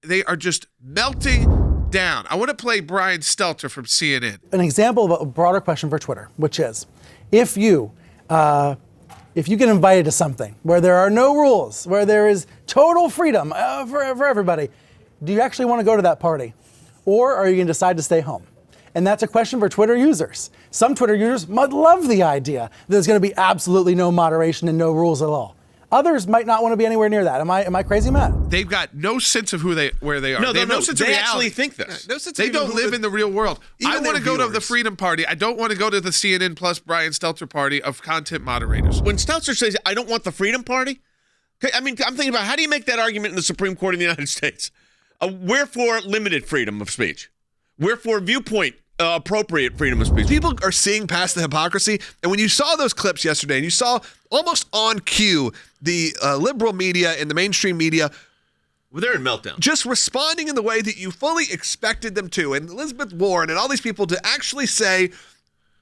They are just melting down. I want to play Brian Stelter from CNN. An example of a broader question for Twitter, which is, if you get invited to something where there are no rules, where there is total freedom for everybody, do you actually want to go to that party? Or are you going to decide to stay home? And that's a question for Twitter users. Some Twitter users might love the idea that there's going to be absolutely no moderation and no rules at all. Others might not want to be anywhere near that. Am I crazy, Matt? They've got no sense of where they are. No, they have no sense of reality. actually think this. No sense they don't live in the real world. I want to go to the Freedom Party. I don't want to go to the CNN plus Brian Stelter party of content moderators. When Stelter says, I don't want the Freedom Party, I mean, I'm thinking about how do you make that argument in the Supreme Court of the United States? Wherefore limited freedom of speech? Wherefore viewpoint appropriate freedom of speech? People are seeing past the hypocrisy. And when you saw those clips yesterday and you saw almost on cue the liberal media and the mainstream media, well, they're in meltdown. Just responding in the way that you fully expected them to. And Elizabeth Warren and all these people to actually say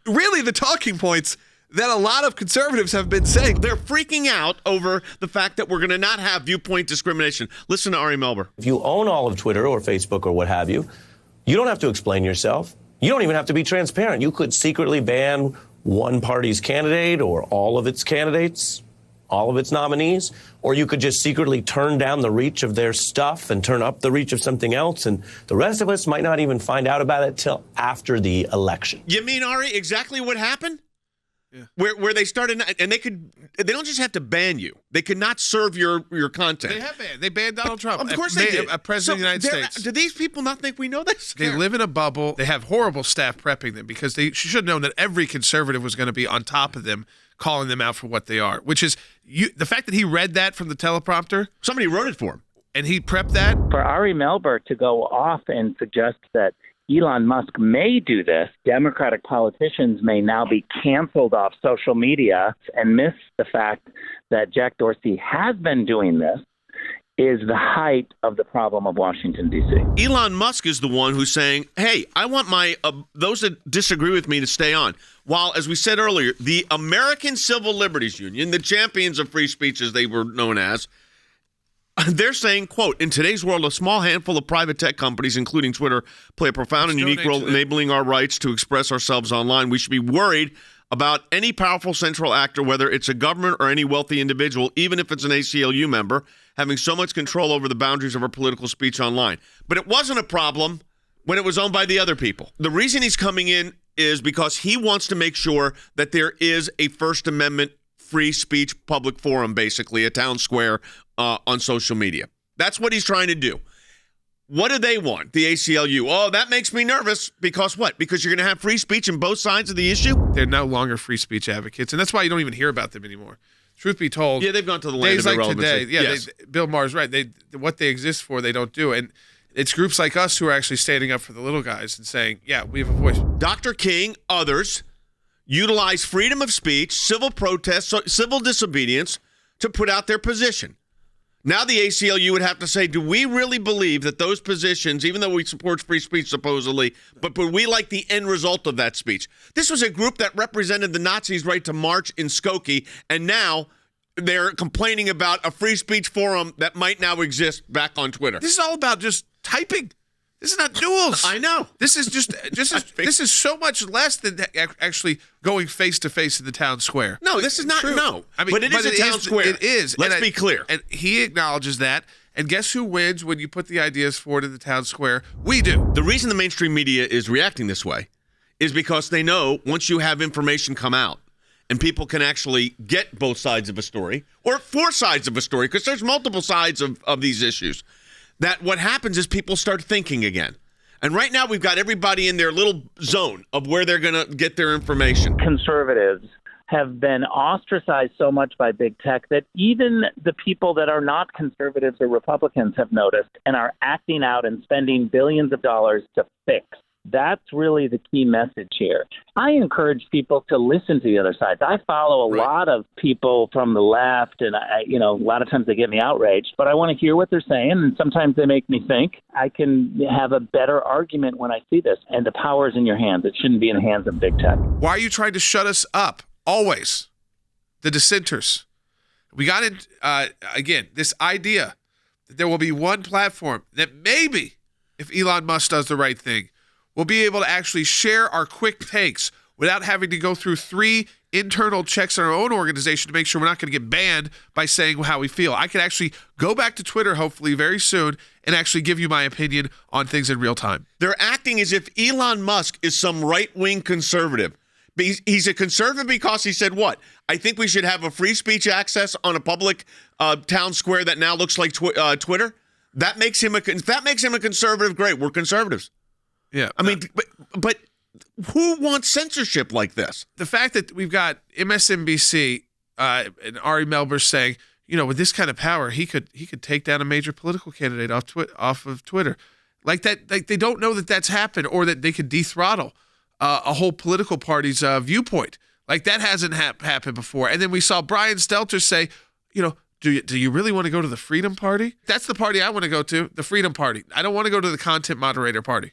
really the talking points that a lot of conservatives have been saying. They're freaking out over the fact that we're going to not have viewpoint discrimination. Listen to Ari Melber. If you own all of Twitter or Facebook or what have you, you don't have to explain yourself. You don't even have to be transparent. You could secretly ban one party's candidate or all of its candidates, all of its nominees, or you could just secretly turn down the reach of their stuff and turn up the reach of something else, and the rest of us might not even find out about it till after the election. You mean, Ari, exactly what happened? Yeah. Where they started, and they don't just have to ban you. They could not serve your content. They have banned. They banned Donald Trump. Of course they did. A president of the United States. Do these people not think we know this? They live in a bubble. They have horrible staff prepping them because they should have known that every conservative was going to be on top of them, calling them out for what they are, which is the fact that he read that from the teleprompter. Somebody wrote it for him. And he prepped that. For Ari Melber to go off and suggest that Elon Musk may do this, Democratic politicians may now be canceled off social media and miss the fact that Jack Dorsey has been doing this, is the height of the problem of Washington, D.C. Elon Musk is the one who's saying, hey, I want my those that disagree with me to stay on. While, as we said earlier, the American Civil Liberties Union, the champions of free speech as they were known as, they're saying, quote, in today's world, a small handful of private tech companies, including Twitter, play a profound and unique role enabling our rights to express ourselves online. We should be worried about any powerful central actor, whether it's a government or any wealthy individual, even if it's an ACLU member, having so much control over the boundaries of our political speech online. But it wasn't a problem when it was owned by the other people. The reason he's coming in is because he wants to make sure that there is a First Amendment free speech public forum, basically, a town square on social media. That's what he's trying to do. What do they want, the ACLU? Oh, that makes me nervous. Because what? Because you're going to have free speech in both sides of the issue? They're no longer free speech advocates, and that's why you don't even hear about them anymore. Truth be told, yeah, they've gone to the land of irrelevancy. Today, Bill Maher's right. What they exist for, they don't do. And it's groups like us who are actually standing up for the little guys and saying, yeah, we have a voice. Dr. King, others, utilize freedom of speech, civil protest, civil disobedience to put out their position. Now the ACLU would have to say, do we really believe that those positions, even though we support free speech supposedly, but we like the end result of that speech? This was a group that represented the Nazis' right to march in Skokie, and now they're complaining about a free speech forum that might now exist back on Twitter. This is all about just typing. This is not duels. I know. This is this is so much less than actually going face to face in the town square. No, this is not true. No, I mean, but it is a town square. It is. Let's be clear. And he acknowledges that. And guess who wins when you put the ideas forward in the town square? We do. The reason the mainstream media is reacting this way is because they know once you have information come out and people can actually get both sides of a story or four sides of a story, because there's multiple sides of these issues, that what happens is people start thinking again. And right now we've got everybody in their little zone of where they're going to get their information. Conservatives have been ostracized so much by big tech that even the people that are not conservatives or Republicans have noticed and are acting out and spending billions of dollars to fix. That's really the key message here. I encourage people to listen to the other sides. I follow a lot of people from the left, and a lot of times they get me outraged, but I want to hear what they're saying, and sometimes they make me think. I can have a better argument when I see this, and the power is in your hands. It shouldn't be in the hands of big tech. Why are you trying to shut us up? Always. The dissenters. We got in, again, this idea that there will be one platform that maybe, if Elon Musk does the right thing, we'll be able to actually share our quick takes without having to go through 3 internal checks in our own organization to make sure we're not going to get banned by saying how we feel. I can actually go back to Twitter, hopefully very soon, and actually give you my opinion on things in real time. They're acting as if Elon Musk is some right-wing conservative. He's a conservative because he said what? I think we should have a free speech access on a public town square that now looks like Twitter. That makes him a conservative. Great, we're conservatives. Yeah, I mean, but who wants censorship like this? The fact that we've got MSNBC and Ari Melber saying, with this kind of power, he could take down a major political candidate off of Twitter, like that. Like they don't know that that's happened, or that they could dethrottle a whole political party's viewpoint. Like that hasn't happened before. And then we saw Brian Stelter say, do you really want to go to the Freedom Party? That's the party I want to go to, the Freedom Party. I don't want to go to the Content Moderator Party.